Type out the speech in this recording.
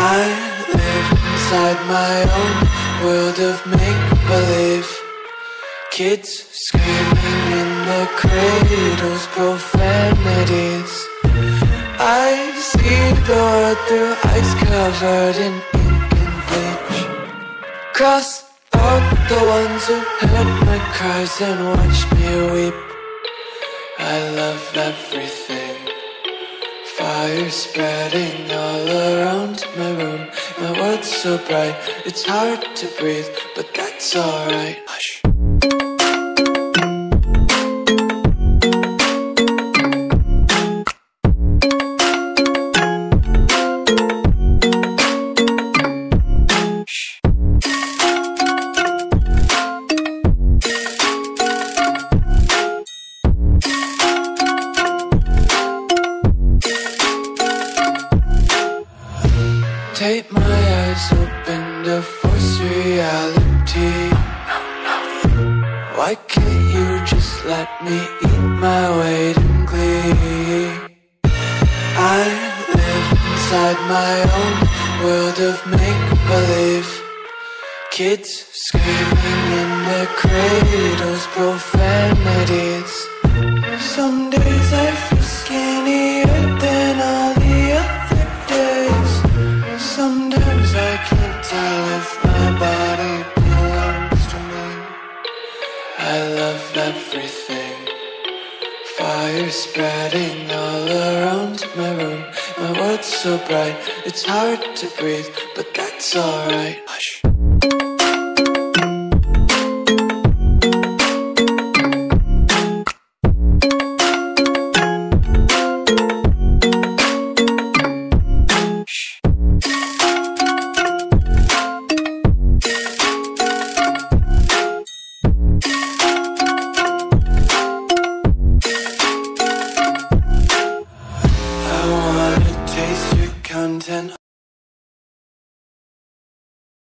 I live inside my own world of make-believe. Kids screaming in the cradles, profanities. I see the world through ice covered in ink and bleach. Cross out the ones who heard my cries and watched me weep. I love everything. Fire spreading all around my room. My world's so bright, it's hard to breathe, but that's alright. Hush. Take my eyes open to force reality. Why can't you just let me eat my weight in glee? I live inside my own world of make-believe. Kids screaming in their cradles, profanities. Some days I feel skinnier than all the other days. Sometimes I can't tell if my body belongs to me. I love everything. Fire spreading all around my room. My world's so bright, it's hard to breathe, but that's alright. Hush.